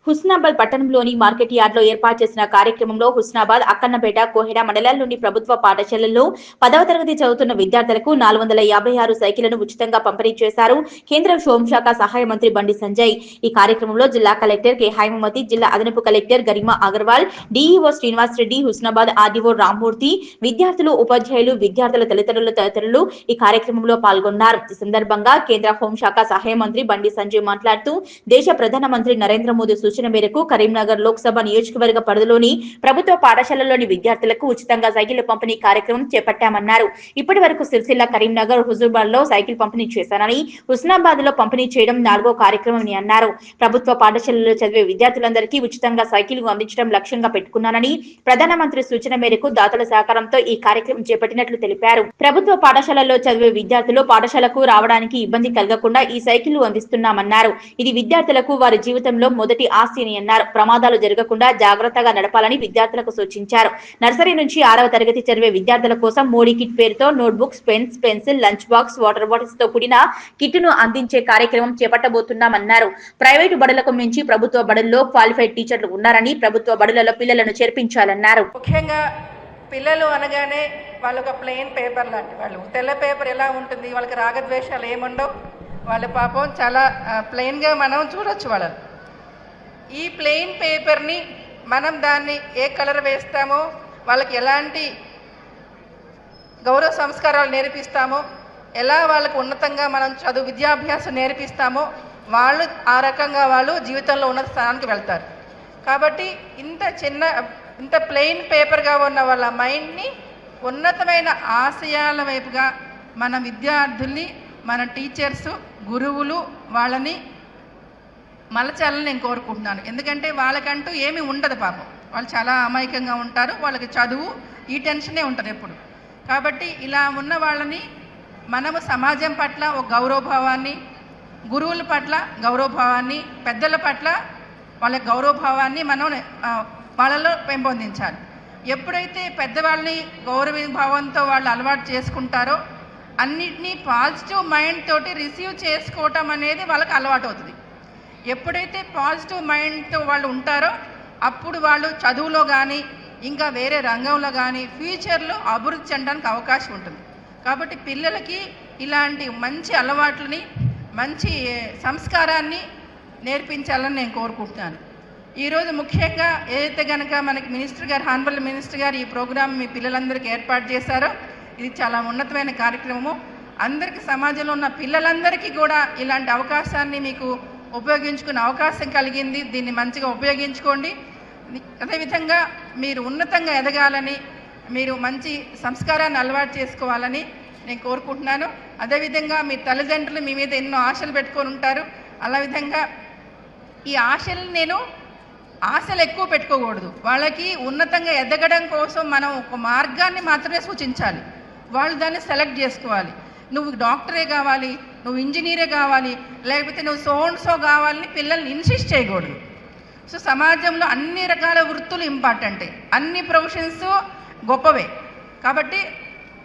హుస్నాబాద్ పట్టణంలోని market yard లో ఏర్పాటు చేసిన కార్యక్రమంలో హుస్నాబాద్, అక్కన్నపేట, కోహెడ మండలాల్లోని ప్రభుత్వ పాఠశాలల్లో 10వ తరగతి చదువుతున్న విద్యార్థులకు 456 సైకిళ్లను ఉచితంగా పంపిణీ చేశారు కేంద్ర హోంశాఖ సహాయ మంత్రి బండి సంజయ్. ఈ కార్యక్రమంలో జిల్లా కలెక్టర్ కె హైమవతి, జిల్లా అదనపు collector Garima Agarwal, DEO Srinivas Reddy, Husnabad RDO Rammurthy, విద్యార్థులు, ఉపాధ్యాయులు, విద్యార్థుల తల్లిదండ్రులు తదితరులు ఈ కార్యక్రమంలో పాల్గొన్నారు. ఈ సందర్భంగా కేంద్ర హోంశాఖ సహాయ మంత్రి బండి సంజయ్ మాట్లాడుతూ, దేశ ప్రధానమంత్రి నరేంద్ర మోదీ సూచన మేరకు కరీంనగర్ లోక్సభ నియోజకవర్గ పరిధిలోని ప్రభుత్వ పాఠశాలల్లోని విద్యార్థులకు ఉచితంగా సైకిళ్ల పంపిణీ కార్యక్రమం చేపట్టామన్నారు. ఇప్పటి వరకు సిరిసిల్ల, కరీంనగర్, హుజూర్బాద్ లో సైకిల్ పంపిణీ చేశారని, హుస్నాబాద్ లో పంపిణీ చేయడం 4వ కార్యక్రమమని అన్నారు. ప్రభుత్వ పాఠశాలల్లో చదివే విద్యార్థులందరికీ ఉచితంగా సైకిల్ అందించడం లక్ష్యంగా పెట్టుకున్నానని, ప్రధానమంత్రి సూచన మేరకు దాతల సహకారంతో ఈ కార్యక్రమం చేపట్టినట్లు తెలిపారు. ప్రభుత్వ పాఠశాలల్లో చదివే విద్యార్థులు పాఠశాలకు రావడానికి ఇబ్బంది కలగకుండా ఈ సైకిళ్లు అందిస్తున్నామన్నారు. ఇది విద్యార్థులకు వారి జీవితంలో మొదటి ఆస్తి అని అన్నారు. ప్రమాదాలు జరగకుండా జాగ్రత్తగా నడపాలని విద్యార్థులకు సూచించారు. నర్సరీ నుంచి 6వ తరగతి చదివే విద్యార్థుల కోసం మోడీ కిట్ పేరుతో note books, pens, pencil, lunch box, water bottles తో కూడిన కిట్ ను అందించే కార్యక్రమం చేపట్టబోతున్నామన్నారు. ప్రైవేటు బడులకు మించి ప్రభుత్వ బడుల్లో క్వాలిఫైడ్ టీచర్లు ఉన్నారని, ప్రభుత్వ బడులలో పిల్లలను చేర్పించాలన్నారు. ముఖ్యంగా పిల్లలు అనగానే వాళ్ళు ఒక ప్లెయిన్ పేపర్ లాంటి వాళ్ళు. తెల్ల పేపర్ ఎలా ఉంటుంది, వాళ్ళకి రాగద్వేషాలు ఏముండవు, వాళ్ళ పాపం చాలా ప్లెయిన్గా మనం చూడొచ్చు వాళ్ళని. ఈ ప్లెయిన్ పేపర్ని మనం దాన్ని ఏ కలర్ వేస్తామో, వాళ్ళకి ఎలాంటి గౌరవ సంస్కారాలు నేర్పిస్తామో, ఎలా వాళ్ళకు ఉన్నతంగా మనం విద్యాభ్యాసం నేర్పిస్తామో వాళ్ళు ఆ రకంగా వాళ్ళు జీవితంలో ఉన్నత స్థానానికి వెళ్తారు. కాబట్టి ఇంత ప్లెయిన్ పేపర్గా ఉన్న వాళ్ళ మైండ్ని ఉన్నతమైన ఆశయాల వైపుగా మన విద్యార్థుల్ని, మన టీచర్స్, గురువులు వాళ్ళని మలచాలని నేను కోరుకుంటున్నాను. ఎందుకంటే వాళ్ళకంటూ ఏమీ ఉండదు పాపం, వాళ్ళు చాలా అమాయకంగా ఉంటారు, వాళ్ళకి చదువు ఈ టెన్షనే ఉంటుంది ఎప్పుడు. కాబట్టి ఇలా ఉన్న వాళ్ళని మనము సమాజం పట్ల ఒక గౌరవభావాన్ని, గురువుల పట్ల గౌరవభావాన్ని, పెద్దల పట్ల వాళ్ళ గౌరవభావాన్ని మనం వాళ్ళలో పెంపొందించాలి. ఎప్పుడైతే పెద్దవాళ్ళని గౌరవభావంతో వాళ్ళు అలవాటు చేసుకుంటారో అన్నిటినీ పాజిటివ్ మైండ్ తోటి రిసీవ్ చేసుకోవటం అనేది వాళ్ళకి అలవాటు అవుతుంది. ఎప్పుడైతే పాజిటివ్ మైండ్తో వాళ్ళు ఉంటారో అప్పుడు వాళ్ళు చదువులో కానీ ఇంకా వేరే రంగంలో కానీ ఫ్యూచర్లో అభివృద్ధి చెందడానికి అవకాశం ఉంటుంది. కాబట్టి పిల్లలకి ఇలాంటి మంచి అలవాట్లని, మంచి సంస్కారాన్ని నేర్పించాలని నేను కోరుకుంటున్నాను. ఈరోజు ముఖ్యంగా ఏదైతే కనుక మనకి మినిస్టర్ గారు, హానరబుల్ మినిస్టర్ గారు ఈ ప్రోగ్రాం మీ పిల్లలందరికీ ఏర్పాటు చేశారో ఇది చాలా ఉన్నతమైన కార్యక్రమము. అందరికీ, సమాజంలో ఉన్న పిల్లలందరికీ కూడా ఇలాంటి అవకాశాన్ని మీకు ఉపయోగించుకునే అవకాశం కలిగింది. దీన్ని మంచిగా ఉపయోగించుకోండి. అదేవిధంగా మీరు ఉన్నతంగా ఎదగాలని, మీరు మంచి సంస్కారాన్ని అలవాటు చేసుకోవాలని నేను కోరుకుంటున్నాను. అదేవిధంగా మీ తల్లిదండ్రులు మీ మీద ఎన్నో ఆశలు పెట్టుకొని ఉంటారు. అలా విధంగా ఈ ఆశలు ఎక్కువ పెట్టుకోకూడదు. వాళ్ళకి ఉన్నతంగా ఎదగడం కోసం మనం ఒక మార్గాన్ని మాత్రమే సూచించాలి. వాళ్ళు దాన్ని సెలెక్ట్ చేసుకోవాలి. నువ్వు డాక్టరే కావాలి, నువ్వు ఇంజనీరే కావాలి, లేకపోతే నువ్వు సో కావాలని పిల్లల్ని ఇన్సిస్ట్ చేయకూడదు. సో సమాజంలో అన్ని రకాల వృత్తులు ఇంపార్టెంటే, అన్ని ప్రొఫెషన్స్ గొప్పవే. కాబట్టి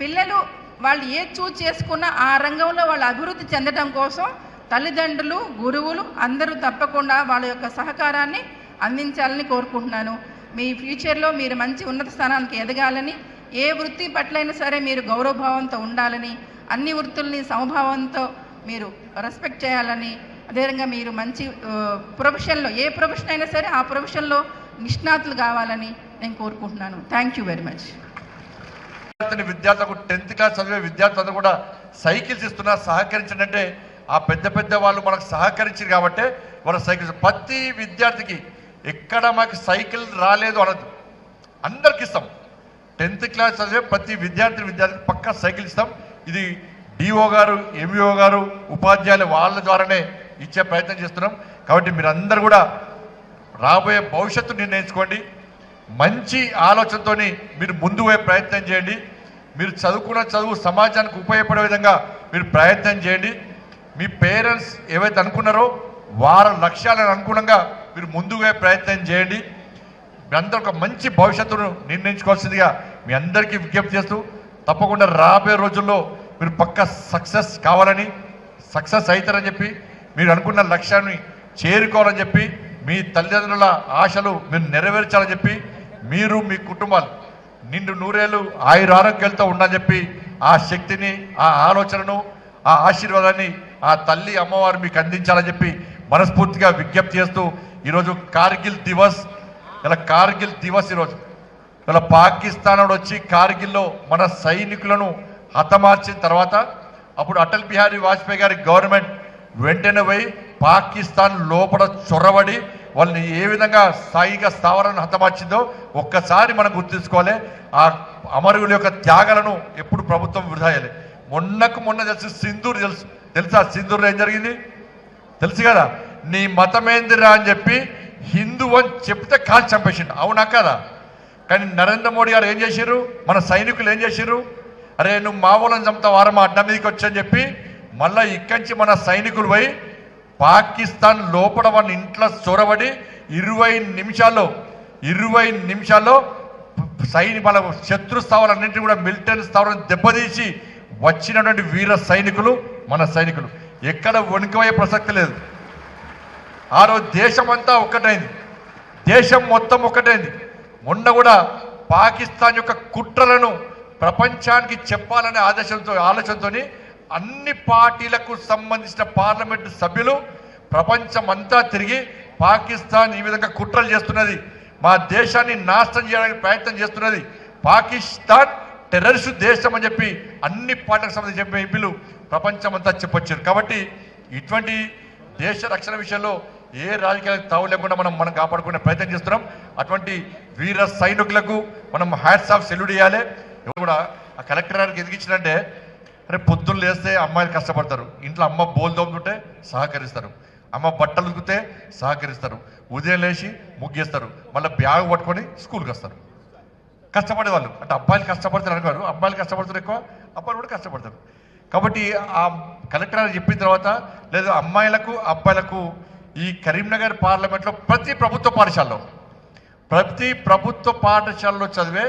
పిల్లలు వాళ్ళు ఏది చూజ్ చేసుకున్నా ఆ రంగంలో వాళ్ళు అభివృద్ధి చెందడం కోసం తల్లిదండ్రులు, గురువులు అందరూ తప్పకుండా వాళ్ళ యొక్క సహకారాన్ని అందించాలని కోరుకుంటున్నాను. మీ ఫ్యూచర్లో మీరు మంచి ఉన్నత స్థానానికి ఎదగాలని, ఏ వృత్తి పట్లైనా సరే మీరు గౌరవభావంతో ఉండాలని, అన్ని వృత్తుల్ని సమభావంతో మీరు రెస్పెక్ట్ చేయాలని, అదేవిధంగా మీరు మంచి ప్రొఫెషన్లో, ఏ ప్రొఫెషన్ అయినా సరే ఆ ప్రొఫెషన్లో నిష్ణాతులు కావాలని నేను కోరుకుంటున్నాను. Thank you very much. విద్యార్థులకు 10th క్లాస్ చదివే విద్యార్థులందరూ కూడా సైకిల్స్ ఇస్తున్నారు. సహకరించండి అంటే ఆ పెద్ద వాళ్ళు మనకు సహకరించారు కాబట్టి వాళ్ళ సైకిల్స్ ప్రతి విద్యార్థికి ఎక్కడ మాకు సైకిల్ రాలేదు అనదు, అందరికి ఇస్తాం. 10th క్లాస్ చదివే ప్రతి విద్యార్థికి పక్కా సైకిల్ ఇస్తాం. ఇది డిఓ గారు, ఎంఈఓ గారు, ఉపాధ్యాయులు వాళ్ళ ద్వారానే ఇచ్చే ప్రయత్నం చేస్తున్నాం. కాబట్టి మీరందరూ కూడా రాబోయే భవిష్యత్తు నిర్ణయించుకోండి. మంచి ఆలోచనతో మీరు ముందు పోయే ప్రయత్నం చేయండి. మీరు చదువుకున్న చదువు సమాజానికి ఉపయోగపడే విధంగా మీరు ప్రయత్నం చేయండి. మీ పేరెంట్స్ ఏవైతే అనుకున్నారో వారి లక్ష్యాలను అనుగుణంగా మీరు ముందుకు పోయే ప్రయత్నం చేయండి. మీ అందరూ ఒక మంచి భవిష్యత్తును నిర్ణయించుకోవాల్సిందిగా మీ అందరికీ విజ్ఞప్తి చేస్తూ, తప్పకుండా రాబోయే రోజుల్లో మీరు పక్కా సక్సెస్ కావాలని, సక్సెస్ అవుతారని చెప్పి, మీరు అనుకున్న లక్ష్యాన్ని చేరుకోవాలని చెప్పి మీ తల్లిదండ్రుల ఆశలు మీరు నెరవేర్చాలని చెప్పి మీరు మీ కుటుంబాలు నిండు నూరేళ్ళు ఆయురారోగ్యాలతో ఉండాలని చెప్పి ఆ శక్తిని, ఆ ఆలోచనను, ఆ ఆశీర్వాదాన్ని ఆ తల్లి అమ్మవారు మీకు అందించాలని చెప్పి మనస్ఫూర్తిగా విజ్ఞప్తి చేస్తూ ఈరోజు కార్గిల్ దివస్, ఇలా కార్గిల్ దివస్ ఈరోజు ఇలా పాకిస్తాన్ వచ్చి కార్గిల్లో మన సైనికులను హతమార్చిన తర్వాత అప్పుడు అటల్ బిహారీ వాజ్పేయి గారి గవర్నమెంట్ వెంటనే పోయి పాకిస్తాన్ లోపల చొరబడి వాళ్ళని ఏ విధంగా సైనిక స్థావరాలను హతమార్చిందో ఒక్కసారి మనం గుర్తుంచుకోవాలి. ఆ అమరుల యొక్క త్యాగాలను ఎప్పుడు ప్రభుత్వం వృధా చేయాలి. మొన్న తెలుసు సింధూర్ తెలుసా? సింధూర్లో ఏం జరిగింది తెలుసు కదా. నీ మతమేందిరా అని చెప్పి హిందూ అని చెప్తే కాల్చి చంపేసిండు, అవునా కదా? కానీ నరేంద్ర మోడీ గారు ఏం చేశారు, మన సైనికులు ఏం చేశారు, అరే నువ్వు మామూలను చంపుతా వారమా అడ్డ మీదకి వచ్చని చెప్పి మళ్ళీ ఇక్కడి నుంచి మన సైనికులు పోయి పాకిస్తాన్ లోపల వాళ్ళ ఇంట్లో చొరబడి 20 నిమిషాల్లో మన శత్రు స్థావరాలన్నింటినీ కూడా మిలిటరీ స్థావరాలను దెబ్బతీసి వచ్చినటువంటి వీర సైనికులు మన సైనికులు. ఎక్కడ వణికిపోయే ప్రసక్తి లేదు. ఆ రోజు దేశమంతా ఒక్కటైంది, దేశం మొత్తం ఒక్కటైంది. మొన్న కూడా పాకిస్తాన్ యొక్క కుట్రలను ప్రపంచానికి చెప్పాలనే ఆలోచనతో అన్ని పార్టీలకు సంబంధించిన పార్లమెంటు సభ్యులు ప్రపంచమంతా తిరిగి పాకిస్తాన్ ఈ విధంగా కుట్రలు చేస్తున్నది, మా దేశాన్ని నాశనం చేయడానికి ప్రయత్నం చేస్తున్నది, పాకిస్తాన్ టెర్రరిస్టు దేశం అని చెప్పి అన్ని పార్టీలకు సంబంధించిన ఎంపీలు ప్రపంచమంతా చెప్పొచ్చారు. కాబట్టి ఇటువంటి దేశ రక్షణ విషయంలో ఏ రాజకీయాలకు తావు లేకుండా మనం కాపాడుకునే ప్రయత్నం చేస్తున్నాం. అటువంటి వీర సైనికులకు మనం హ్యాట్స్ ఆఫ్ సెల్యూట్ చేయాలి. ఎవరు కూడా ఆ కలెక్టర్ గారికి ఎదిగించినంటే, అరే పొద్దున్న లేస్తే అమ్మాయిలు కష్టపడతారు, ఇంట్లో అమ్మ బోల్ తోముతుంటే సహకరిస్తారు, అమ్మ బట్టలు ఉతికితే సహకరిస్తారు, ఉదయం లేచి ముగ్గేస్తారు, మళ్ళీ బ్యాగ్ పట్టుకొని స్కూల్కి వస్తారు. కష్టపడే వాళ్ళు అంటే అబ్బాయిలు కష్టపడతారు అనుకోరు, అబ్బాయిలు కష్టపడతారు ఎక్కువ, అబ్బాయిలు కూడా కష్టపడతారు. కాబట్టి ఆ కలెక్టర్ గారు చెప్పిన తర్వాత లేదు అమ్మాయిలకు అబ్బాయిలకు ఈ కరీంనగర్ పార్లమెంట్లో ప్రతి ప్రభుత్వ పాఠశాలలో చదివే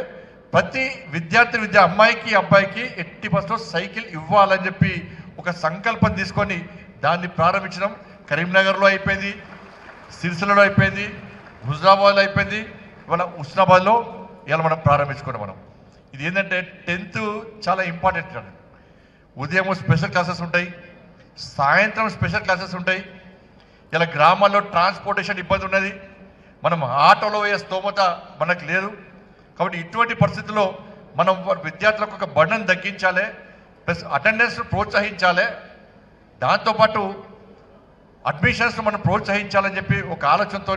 ప్రతి విద్యార్థి అమ్మాయికి అబ్బాయికి 80% సైకిల్ ఇవ్వాలని చెప్పి ఒక సంకల్పం తీసుకొని దాన్ని ప్రారంభించడం. కరీంనగర్లో అయిపోయింది, సిరిసిల్లలో అయిపోయింది, హుజరాబాద్లో అయిపోయింది, ఇవాళ హుస్నాబాద్లో ఇలా మనం ప్రారంభించుకున్నాం. ఇది ఏంటంటే 10th చాలా ఇంపార్టెంట్ కాదు. ఉదయం స్పెషల్ క్లాసెస్ ఉంటాయి, సాయంత్రం స్పెషల్ క్లాసెస్ ఉంటాయి. ఇలా గ్రామాల్లో ట్రాన్స్పోర్టేషన్ ఇబ్బంది ఉన్నది, మనం ఆటోలో పోయే స్తోమత మనకు లేదు. కాబట్టి ఇటువంటి పరిస్థితుల్లో మనం విద్యార్థులకు ఒక బర్డన్ తగ్గించాలి, ప్లస్ అటెండెన్స్ ప్రోత్సహించాలి, దాంతోపాటు అడ్మిషన్స్ మనం ప్రోత్సహించాలని చెప్పి ఒక ఆలోచనతో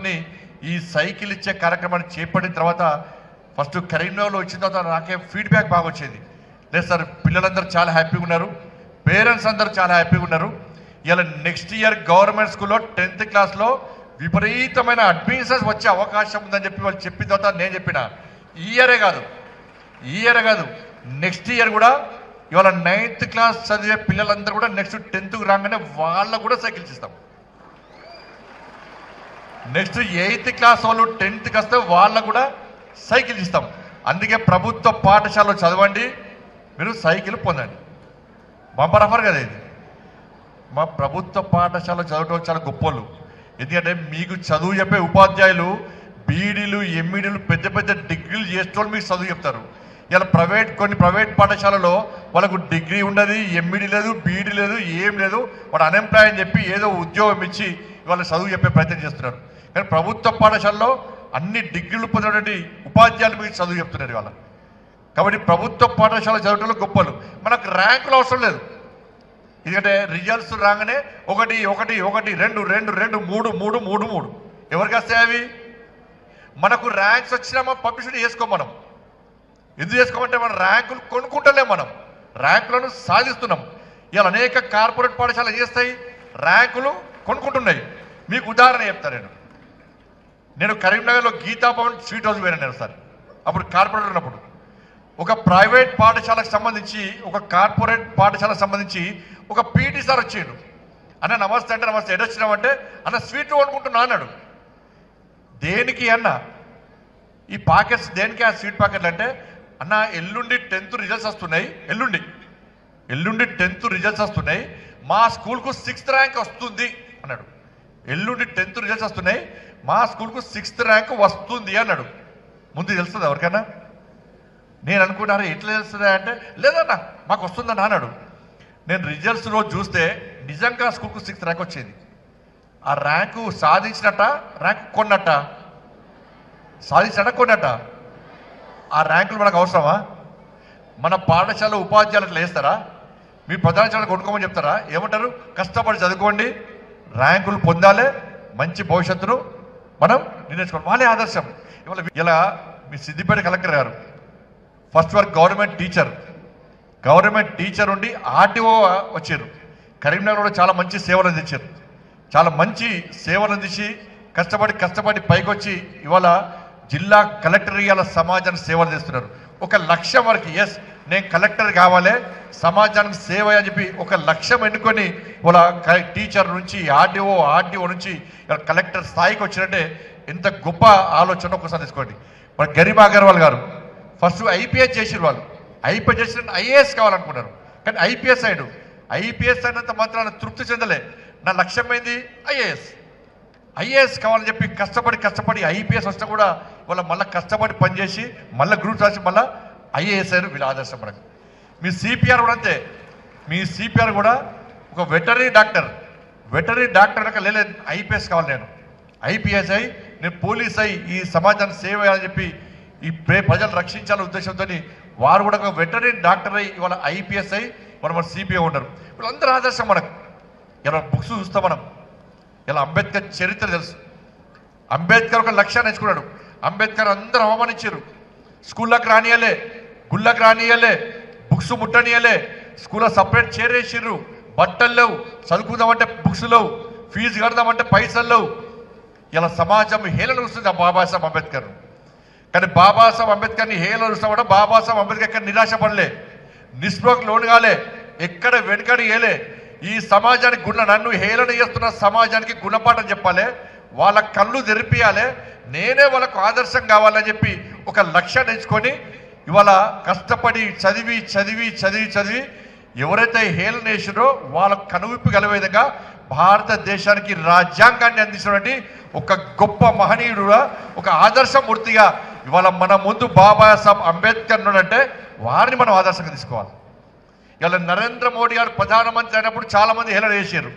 ఈ సైకిల్ ఇచ్చే కార్యక్రమాన్ని చేపట్టిన తర్వాత ఫస్ట్ కరీంనగర్లో వచ్చిన తర్వాత నాకే ఫీడ్బ్యాక్ బాగా వచ్చేది. లేదు సార్, పిల్లలందరూ చాలా హ్యాపీగా ఉన్నారు, పేరెంట్స్ అందరూ చాలా హ్యాపీగా ఉన్నారు. ఇలా నెక్స్ట్ ఇయర్ గవర్నమెంట్ స్కూల్లో 10th క్లాస్లో విపరీతమైన అడ్మిషన్స్ వచ్చే అవకాశం ఉందని చెప్పి వాళ్ళు చెప్పిన తర్వాత నేను చెప్పిన ఈ ఇయరే కాదు నెక్స్ట్ ఇయర్ కూడా ఇవాళ 9th క్లాస్ చదివే పిల్లలందరూ కూడా నెక్స్ట్ 10th రాగానే వాళ్ళకు కూడా సైకిల్స్ ఇస్తాం. నెక్స్ట్ 8th క్లాస్ వాళ్ళు 10th వస్తే వాళ్ళకు కూడా సైకిల్ ఇస్తాం. అందుకే ప్రభుత్వ పాఠశాలలో చదవండి, మీరు సైకిల్ పొందండి. బంపర్ ఆఫర్ కదా ఇది. మా ప్రభుత్వ పాఠశాల చదవటం చాలా గొప్పలు. ఎందుకంటే మీకు చదువు చెప్పే ఉపాధ్యాయులు బీడీలు ఎంఈడీలు పెద్ద పెద్ద డిగ్రీలు చేసేవాళ్ళు మీకు చదువు చెప్తారు. ఇలా కొన్ని ప్రైవేట్ పాఠశాలలో వాళ్ళకు డిగ్రీ ఉండదు, ఎంఈడీ లేదు, బీడీ లేదు, ఏం లేదు, వాడు అన్ఎంప్లాయ్ అని చెప్పి ఏదో ఉద్యోగం ఇచ్చి వాళ్ళు చదువు చెప్పే ప్రయత్నం చేస్తున్నారు. కానీ ప్రభుత్వ పాఠశాలలో అన్ని డిగ్రీలు పొందినటువంటి ఉపాధ్యాయులు మీకు చదువు చెప్తున్నారు ఇవాళ. కాబట్టి ప్రభుత్వ పాఠశాల చదవటంలో గొప్పలు. మనకు ర్యాంకులు అవసరం లేదు, ఎందుకంటే రిజల్ట్స్ రాగానే 1 1 1 2 2 2 3 3 3 3 ఎవరికి వస్తాయి అవి? మనకు ర్యాంక్స్ వచ్చినా పబ్లిసిటీ చేసుకోం. మనం ఎందుకు చేసుకోమంటే మన ర్యాంకులు కొనుక్కుంటలేం, మనం ర్యాంకులను సాధిస్తున్నాం. ఇలా అనేక కార్పొరేట్ పాఠశాలలు చేస్తాయి, ర్యాంకులు కొనుక్కుంటున్నాయి. మీకు ఉదాహరణ చెప్తాను. నేను కరీంనగర్లో గీతా భవన్ స్వీట్ హౌస్ పోయాను నేను సార్. అప్పుడు కార్పొరేటర్ ఉన్నప్పుడు ఒక ప్రైవేట్ పాఠశాలకు సంబంధించి ఒక కార్పొరేట్ పాఠశాలకు సంబంధించి ఒక పీటీ సార్ వచ్చాడు. అన్న నమస్తే అంటే నమస్తే, ఎడొచ్చినామంటే అన్న స్వీట్లు కొనుక్కుంటున్నా అన్నాడు. దేనికి అన్న ఈ పాకెట్స్ దేనికి? ఆ స్వీట్ ప్యాకెట్లు అంటే అన్న ఎల్లుండి 10th రిజల్ట్స్ వస్తున్నాయి, ఎల్లుండి 10th రిజల్ట్స్ వస్తున్నాయి, మా స్కూల్కు 6th ర్యాంక్ వస్తుంది అన్నాడు. ఎల్లుండి 10th రిజల్ట్స్ వస్తున్నాయి, మా స్కూల్కు 6th ర్యాంక్ వస్తుంది అన్నాడు. ముందు తెలుస్తుంది ఎవరికైనా? నేను అనుకున్నాను ఎట్లా తెలుస్తుందా అంటే, లేదన్నా మాకు వస్తుందని అన్నాడు. నేను రిజల్ట్స్ రోజు చూస్తే నిజంగా స్కూల్కు 6th ర్యాంక్ వచ్చింది. ఆ ర్యాంకు సాధించినట్ట, ర్యాంకు కొన్నట్ట? సాధించినట్ట కొన్నట్ట? ఆ ర్యాంకులు మనకు అవసరమా? మన పాఠశాల ఉపాధ్యాయులకు వేస్తారా? మీ ప్రధానశాల కొనుక్కోమని చెప్తారా? ఏమంటారు? కష్టపడి చదువుకోండి, ర్యాంకులు పొందాలి, మంచి భవిష్యత్తును మనం నిర్ణయించుకోవాలి. వాళ్ళే ఆదర్శం. ఇలా మీ సిద్దిపేట కలెక్టర్ గారు ఫస్ట్ వరకు గవర్నమెంట్ టీచర్ ఉండి ఆర్టీఓ వచ్చారు. కరీంనగర్ కూడా చాలా మంచి సేవలు అందించారు. చాలా మంచి సేవలు అందించి కష్టపడి పైకి వచ్చి ఇవాళ జిల్లా కలెక్టర్ ఇవాళ సమాజానికి సేవలు చేస్తున్నారు. ఒక లక్ష్యం వరకు, ఎస్ నేను కలెక్టర్ కావాలి, సమాజానికి సేవ అని చెప్పి ఒక లక్ష్యం ఎన్నుకొని వాళ్ళ టీచర్ నుంచి ఆర్డీఓ నుంచి కలెక్టర్ స్థాయికి వచ్చినట్టే ఎంత గొప్ప ఆలోచన ఒకసారి తీసుకోండి. మన గరీబ్ అగర్వాల్ గారు ఫస్ట్ ఐపీఎస్ చేసిరు. వాళ్ళు ఐపీఎస్ చేసిన ఐఏఎస్ కావాలనుకున్నారు, కానీ ఐపీఎస్ అయినంత మాత్రాన తృప్తి చెందలే. నా లక్ష్యం ఏంది? ఐఏఎస్ కావాలని చెప్పి కష్టపడి ఐపీఎస్ వస్తే కూడా వాళ్ళ మళ్ళీ కష్టపడి పనిచేసి మళ్ళీ గ్రూప్స్ రాసి మళ్ళీ ఐఏఎస్ అయ్యారు. వీళ్ళ ఆదర్శం మనకు. మీ సిపిఆర్ కూడా అంతే. మీ సిపిఆర్ కూడా ఒక వెటరీ డాక్టర్ కనుక లేదు ఐపీఎస్ కావాలి, నేను ఐపీఎస్ అయి నేను పోలీస్ అయి ఈ సమాజానికి సేవ చేయాలని చెప్పి ఈ ప్రజలు రక్షించాలనే ఉద్దేశంతో వారు కూడా ఒక వెటరీ డాక్టర్ అయి ఇవాళ ఐపీఎస్ అయి మన సిపిఐ ఉన్నారు. వీళ్ళందరూ ఆదర్శం మనకు. ఇలా బుక్స్ చూస్తాం మనం. ఇలా అంబేద్కర్ చరిత్ర తెలుసు. అంబేద్కర్ ఒక లక్ష్యాన్ని ఎంచుకున్నాడు. అంబేద్కర్ అందరూ అవమానించారు. స్కూళ్ళకి రానియలే, గుళ్ళకి రానియలే, బుక్స్ ముట్టనియలే, స్కూల్లో సపరేట్ చేరేసిర్రు, బట్టలు లేవు, చదువుకుందామంటే బుక్స్ లేవు, ఫీజు కడదామంటే పైసలు లేవు. ఇలా సమాజం హేళన చూస్తుంది ఆ బాబాసాహెబ్ అంబేద్కర్. కానీ బాబాసాహెబ్ అంబేద్కర్ని హేళన చూస్తా కూడా బాబాసాహెబ్ అంబేద్కర్ ఎక్కడ నిరాశపడలే, నిస్పృహకు లోను కాలే, ఎక్కడ వెనుకడి ఏలే. ఈ సమాజానికి నన్ను హేళన చేస్తున్న సమాజానికి గుణపాఠం చెప్పాలి, వాళ్ళ కళ్ళు తెరిపియాలి, నేనే వాళ్ళకు ఆదర్శం కావాలని చెప్పి ఒక లక్ష్యాన్ని ఎంచుకొని ఇవాళ కష్టపడి చదివి ఎవరైతే హేళన చేసిరో వాళ్ళకు కనువిప్పు గల విధంగా భారతదేశానికి రాజ్యాంగాన్ని అందించినటువంటి ఒక గొప్ప మహనీయుడుగా, ఒక ఆదర్శమూర్తిగా ఇవాళ మన ముందు బాబాసాహెబ్ అంబేద్కర్ అంటే వారిని మనం ఆదర్శంగా తీసుకోవాలి. ఇలా నరేంద్ర మోడీ గారు ప్రధానమంత్రి అయినప్పుడు చాలా మంది హేళన చేశారు.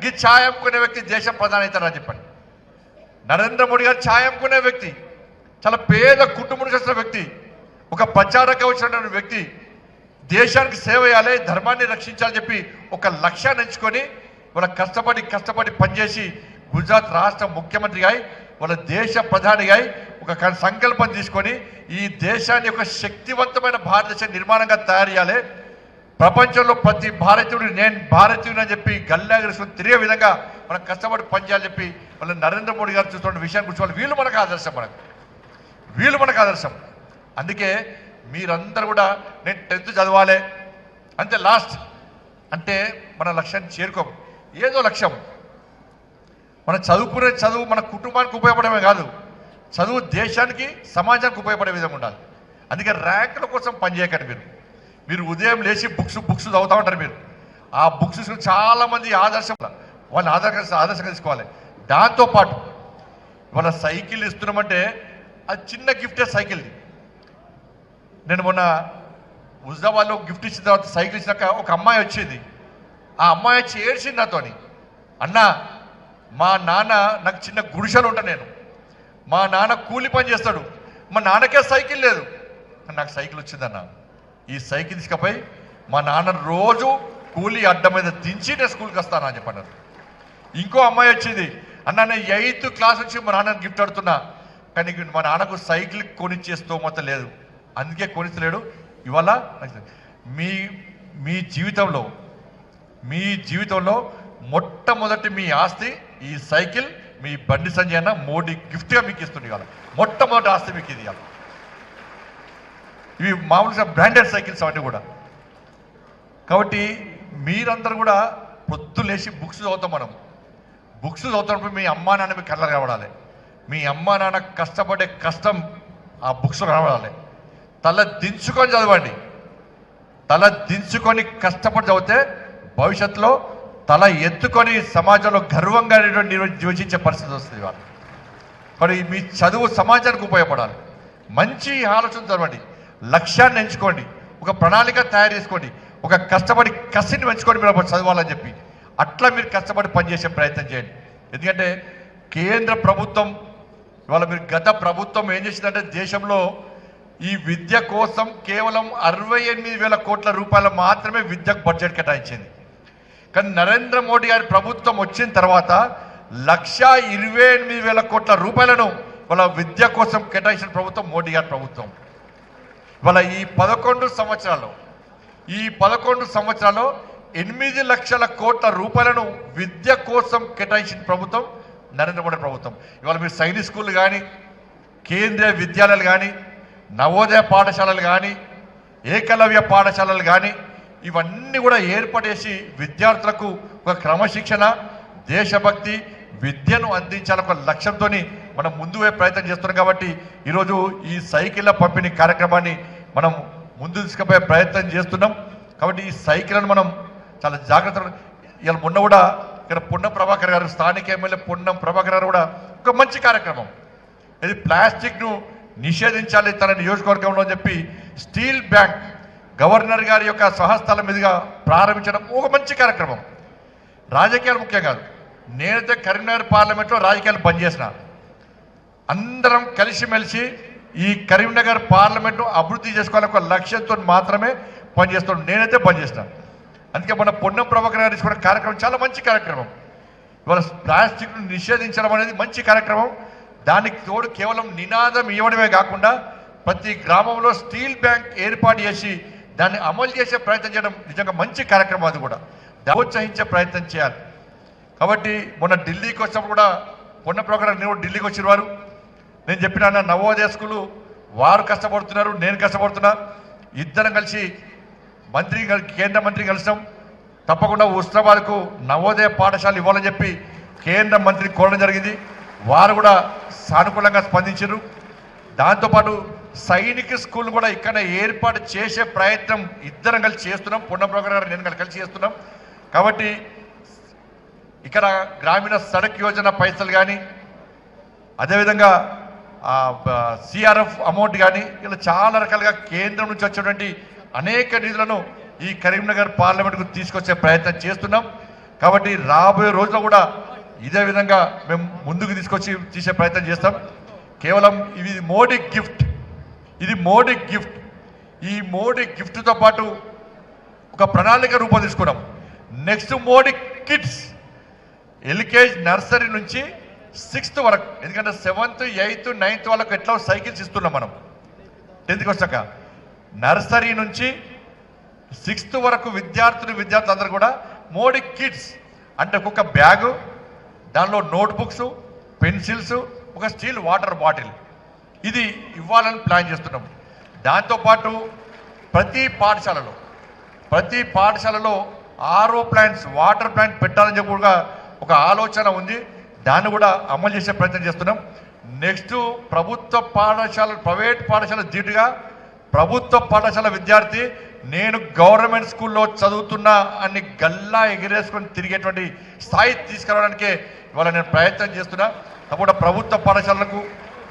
ఈ ఛాయ్ అమ్ముకునే వ్యక్తి దేశం ప్రధాని అవుతారని చెప్పండి. నరేంద్ర మోడీ గారు ఛాయ్ అమ్ముకునే వ్యక్తి, చాలా పేద కుటుంబం నుంచి వచ్చిన వ్యక్తి, ఒక ప్రచారంగా వచ్చిన వ్యక్తి, దేశానికి సేవ చేయాలి, ధర్మాన్ని రక్షించాలని చెప్పి ఒక లక్ష్యాన్ని ఎంచుకొని వాళ్ళ కష్టపడి పనిచేసి గుజరాత్ రాష్ట్ర ముఖ్యమంత్రిగా వాళ్ళ దేశ ప్రధానిగా ఒక సంకల్పం తీసుకొని ఈ దేశాన్ని ఒక శక్తివంతమైన భారతదేశ నిర్మాణంగా తయారు చేయాలి, ప్రపంచంలో ప్రతి భారతీయుడు నేను భారతీయుడు అని చెప్పి గల్లాగరిసుకొని తిరిగే విధంగా మనం కష్టపడి పనిచేయాలని చెప్పి వాళ్ళ నరేంద్ర మోడీ గారు చూస్తున్న విషయాన్ని గురించి వీళ్ళు మనకు ఆదర్శం. అందుకే మీరందరూ కూడా నేను 10th చదవాలి అంతే లాస్ట్ అంటే మన లక్ష్యాన్ని చేరుకోం. ఏదో లక్ష్యం, మనం చదువుకునే చదువు మన కుటుంబానికి ఉపయోగపడమే కాదు, చదువు దేశానికి సమాజానికి ఉపయోగపడే విధంగా ఉండాలి. అందుకే ర్యాంకుల కోసం పనిచేయకండి. మీరు ఉదయం లేచి బుక్స్ చదువుతూ ఉంటారు. మీరు ఆ బుక్స్ చాలామంది ఆదర్శం, వాళ్ళని ఆదర్శంగా తీసుకోవాలి. దాంతోపాటు వాళ్ళ సైకిల్ ఇస్తున్నామంటే అది చిన్న గిఫ్టే సైకిల్ది. నేను మొన్న హుజాబాద్లో గిఫ్ట్ ఇచ్చిన తర్వాత సైకిల్ ఇచ్చినాక ఒక అమ్మాయి వచ్చింది. ఆ అమ్మాయి వచ్చి ఏడ్చింది నాతోని, అన్న మా నాన్న నాకు చిన్న గుడిసెలు ఉంటాను, నేను మా నాన్న కూలి పని చేస్తాడు, మా నాన్నకే సైకిల్ లేదు, నాకు సైకిల్ వచ్చిందన్న. ఈ సైకిల్ తీసుకపోయి మా నాన్న రోజు కూలి అడ్డ మీద దించి నేను స్కూల్కి వస్తాను అని చెప్పన్నారు. ఇంకో అమ్మాయి వచ్చింది, అన్న నేను 8th క్లాస్ నుంచి మా నాన్నని గిఫ్ట్ అడుతున్నా, కానీ మా నాన్నకు సైకిల్ కొనిచ్చే స్తోమత లేదు, అందుకే కొనిస్తలేడు. ఇవాళ మీ జీవితంలో మొట్టమొదటి మీ ఆస్తి ఈ సైకిల్, మీ బండి సంజయ్ అన్న మోడీ గిఫ్ట్గా మీకు ఇస్తుంది. ఇవాళ మొట్టమొదటి ఆస్తి మీకు ఇది. ఇవాళ ఇవి మామూలుగా బ్రాండెడ్ సైకిల్స్ అవన్నీ కూడా. కాబట్టి మీరందరూ కూడా పొద్దు లేచి బుక్స్ చదువుతాం. మనం బుక్స్ చదువుతున్నప్పుడు మీ అమ్మా నాన్న మీకు కళ్ళ కనబడాలి, మీ అమ్మా నాన్న కష్టపడే కష్టం ఆ బుక్స్ కనబడాలి. తల దించుకొని చదవండి, తల దించుకొని కష్టపడి చదివితే భవిష్యత్తులో తల ఎత్తుకొని సమాజంలో గర్వంగా నివసించే పరిస్థితి వస్తుంది వాళ్ళు. మరి మీ చదువు సమాజానికి ఉపయోగపడాలి. మంచి ఆలోచన చదవండి, లక్ష్యాన్ని ఎంచుకోండి, ఒక ప్రణాళిక తయారు చేసుకోండి, ఒక కష్టపడి కసిని పెంచుకొని మీరు చదవాలని చెప్పి అట్లా మీరు కష్టపడి పనిచేసే ప్రయత్నం చేయండి. ఎందుకంటే కేంద్ర ప్రభుత్వం ఇవాళ మీరు గత ప్రభుత్వం ఏం చేసిందంటే దేశంలో ఈ విద్య కోసం కేవలం 68,000 కోట్ల రూపాయలు మాత్రమే విద్యకు బడ్జెట్ కేటాయించింది. కానీ నరేంద్ర మోడీ గారి ప్రభుత్వం వచ్చిన తర్వాత 128,000 కోట్ల రూపాయలను వాళ్ళ విద్య కోసం కేటాయించిన ప్రభుత్వం మోడీ గారి ప్రభుత్వం. ఇవాళ ఈ 11 సంవత్సరాల్లో 8 లక్షల కోట్ల రూపాయలను విద్య కోసం కేటాయించిన ప్రభుత్వం నరేంద్ర మోడీ ప్రభుత్వం. ఇవాళ మీరు సైనిక్ స్కూళ్ళు కానీ, కేంద్రీయ విద్యాలయాలు కానీ, నవోదయ పాఠశాలలు కానీ, ఏకలవ్య పాఠశాలలు కానీ ఇవన్నీ కూడా ఏర్పాటు చేసి విద్యార్థులకు ఒక క్రమశిక్షణ, దేశభక్తి, విద్యను అందించాలని ఒక లక్ష్యంతో మనం ముందు ప్రయత్నం చేస్తున్నాం. కాబట్టి ఈరోజు ఈ సైకిళ్ళ పంపిణీ కార్యక్రమాన్ని మనం ముందు తీసుకుపోయే ప్రయత్నం చేస్తున్నాం. కాబట్టి ఈ సైకిళ్లను మనం చాలా జాగ్రత్తగా ఇలా మొన్న కూడా ఇక్కడ పొన్నం ప్రభాకర్ గారు, స్థానిక ఎమ్మెల్యే పొన్నం ప్రభాకర్ గారు కూడా ఒక మంచి కార్యక్రమం, ఇది ప్లాస్టిక్ను నిషేధించాలి తన నియోజకవర్గంలో అని చెప్పి స్టీల్ బ్యాంక్ గవర్నర్ గారి యొక్క స్వహస్తాల మీదుగా ప్రారంభించడం ఒక మంచి కార్యక్రమం. రాజకీయాలు ముఖ్యం కాదు. నేనైతే కరీంనగర్ పార్లమెంట్లో రాజకీయాలు బంద్ చేసిన, అందరం కలిసిమెలిసి ఈ కరీంనగర్ పార్లమెంట్ను అభివృద్ధి చేసుకోవాలని ఒక లక్ష్యంతో మాత్రమే పనిచేస్తున్నాను. నేనైతే బంద్ చేసిన. అందుకే మన పొన్నం ప్రభాకర్ గారు తీసుకున్న కార్యక్రమం చాలా మంచి కార్యక్రమం. ఇవాళ ప్లాస్టిక్ను నిషేధించడం అనేది మంచి కార్యక్రమం. దానికి తోడు కేవలం నినాదం ఇవ్వడమే కాకుండా ప్రతి గ్రామంలో స్టీల్ బ్యాంక్ ఏర్పాటు చేసి దాన్ని అమలు చేసే ప్రయత్నం చేయడం నిజంగా మంచి కార్యక్రమం. అది కూడా ప్రోత్సహించే ప్రయత్నం చేయాలి. కాబట్టి మొన్న ఢిల్లీకి వచ్చినప్పుడు కూడా పొన్న ప్రభాకర్ నేను ఢిల్లీకి వచ్చిన వారు నేను చెప్పిన నవోదయ స్కూలు వారు కష్టపడుతున్నారు, నేను కష్టపడుతున్నా, ఇద్దరం కలిసి కేంద్ర మంత్రి కలిసాం. తప్పకుండా హుస్నాబాద్కు నవోదయ పాఠశాల ఇవ్వాలని చెప్పి కేంద్ర మంత్రిని కోరడం జరిగింది. వారు కూడా సానుకూలంగా స్పందించారు. దాంతోపాటు సైనిక స్కూల్ కూడా ఇక్కడ ఏర్పాటు చేసే ప్రయత్నం ఇద్దరం కలిసి చేస్తున్నాం. పొన్నం ప్రభాకర్ గారు నేను కలిసి చేస్తున్నాం. కాబట్టి ఇక్కడ గ్రామీణ సడక్ యోజన పైసలు కానీ, అదేవిధంగా సిఆర్ఎఫ్ అమౌంట్ కానీ, ఇలా చాలా రకాలుగా కేంద్రం నుంచి వచ్చేటువంటి అనేక నిధులను ఈ కరీంనగర్ పార్లమెంట్కు తీసుకొచ్చే ప్రయత్నం చేస్తున్నాం. కాబట్టి రాబోయే రోజుల్లో కూడా ఇదే విధంగా మేము ముందుకు తీసుకొచ్చి తీసే ప్రయత్నం చేస్తాం. కేవలం ఇది మోడీ గిఫ్ట్, ఇది మోడీ గిఫ్ట్. ఈ మోడీ గిఫ్ట్తో పాటు ఒక ప్రణాళిక రూపొందించుకున్నాం. Next Modi kids, LKG nursery నుంచి 6th వరకు, ఎందుకంటే 7th, 8th, 9th వాళ్ళకు ఎట్లా సైకిల్స్ ఇస్తున్నాం మనం 10th వచ్చాక. నర్సరీ నుంచి 6th వరకు విద్యార్థులందరూ కూడా మోడీ కిడ్స్ అంటే ఒక బ్యాగు, దానిలో నోట్బుక్స్, పెన్సిల్స్, ఒక స్టీల్ వాటర్ బాటిల్ ఇది ఇవ్వాలని ప్లాన్ చేస్తున్నాం. దాంతోపాటు ప్రతి పాఠశాలలో RO ప్లాంట్స్, వాటర్ ప్లాంట్ పెట్టాలని చెప్పి కూడా ఒక ఆలోచన ఉంది. దాన్ని కూడా అమలు చేసే ప్రయత్నం చేస్తున్నాం. నెక్స్ట్ ప్రైవేట్ పాఠశాల ధీటుగా ప్రభుత్వ పాఠశాల విద్యార్థి నేను గవర్నమెంట్ స్కూల్లో చదువుతున్నా అని గల్లా ఎగిరేసుకొని తిరిగేటువంటి స్థాయి తీసుకురావడానికే ఇవాళ నేను ప్రయత్నం చేస్తున్నా. తప్పకుండా ప్రభుత్వ పాఠశాలకు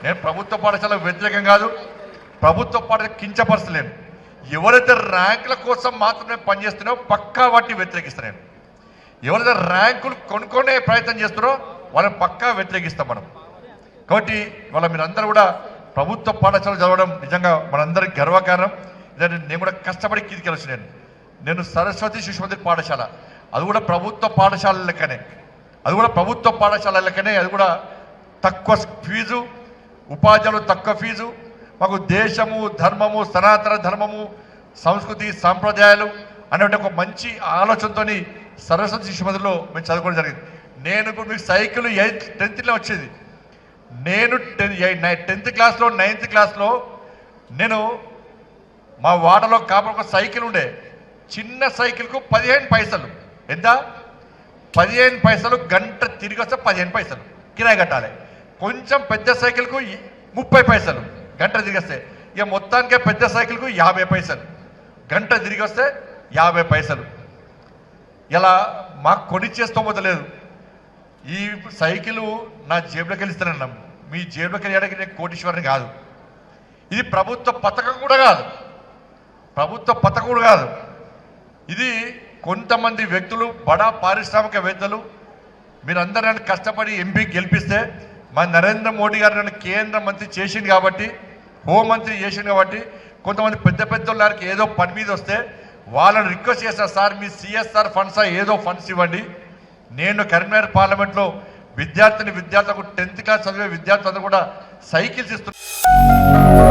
నేను ప్రభుత్వ పాఠశాలకు వ్యతిరేకం కాదు, ప్రభుత్వ పాఠశాల కించపరచలేను. ఎవరైతే ర్యాంకుల కోసం మాత్రమే పనిచేస్తున్నారో పక్కా వాటిని వ్యతిరేకిస్తాను నేను. ఎవరైతే ర్యాంకులు కొనుక్కునే ప్రయత్నం చేస్తున్నారో వాళ్ళని పక్కా వ్యతిరేకిస్తాం మనం. కాబట్టి ఇవాళ మీరందరూ కూడా ప్రభుత్వ పాఠశాల చదవడం నిజంగా మనందరికి గర్వకారణం. నేను కూడా కష్టపడి కిందికి వచ్చినాను. నేను సరస్వతి శిశు మందిర్ పాఠశాల, అది కూడా ప్రభుత్వ పాఠశాల లెక్కనే, అది కూడా తక్కువ ఫీజు, ఉపాధ్యాయులు తక్కువ ఫీజు. మాకు దేశము, ధర్మము, సనాతన ధర్మము, సంస్కృతి, సాంప్రదాయాలు అనేటువంటి ఒక మంచి ఆలోచనతో సరస్వతి శిశు మందిర్లో మేము చదువుకోవడం జరిగింది. నేను ఇప్పుడు మీకు సైకిల్ 10th వచ్చేది. నేను 10th క్లాస్లో 9th క్లాస్లో నేను మా వాడలో కాపు ఒక సైకిల్ ఉండే, చిన్న సైకిల్కు 15 పైసలు. ఎంత? 15 పైసలు. గంట తిరిగి వస్తే 15 పైసలు కిరాయి కట్టాలి. కొంచెం పెద్ద సైకిల్కు 30 పైసలు గంట తిరిగి వస్తే. ఇక మొత్తానికే పెద్ద సైకిల్కు 50 పైసలు, గంట తిరిగి వస్తే 50 పైసలు. ఇలా మాకు కొనిచ్చేస్తూ లేదు. ఈ సైకిల్ నా జేబులోకి వెళ్ళిస్తానన్నాం, మీ జేబులోకి వెళ్ళడానికి నేను కోటీశ్వరుని కాదు. ఇది ప్రభుత్వ పథకం కూడా కాదు. ఇది కొంతమంది వ్యక్తులు, బడా పారిశ్రామికవేత్తలు, మీరందరూ నన్ను కష్టపడి ఎంపీ గెలిపిస్తే మా నరేంద్ర మోడీ గారు నన్ను కేంద్ర మంత్రి చేసింది కాబట్టి, హోంమంత్రి చేసింది కాబట్టి, కొంతమంది పెద్ద వాళ్ళకి ఏదో పని మీద వస్తే వాళ్ళని రిక్వెస్ట్ చేస్తారు, సార్ మీ సిఎస్ఆర్ ఫండ్సా ఏదో ఫండ్స్ ఇవ్వండి. నేను కరీంనగర్ పార్లమెంట్లో విద్యార్థులకు 10th క్లాస్ చదివే విద్యార్థులందరూ కూడా సైకిల్స్ ఇస్తున్నాను.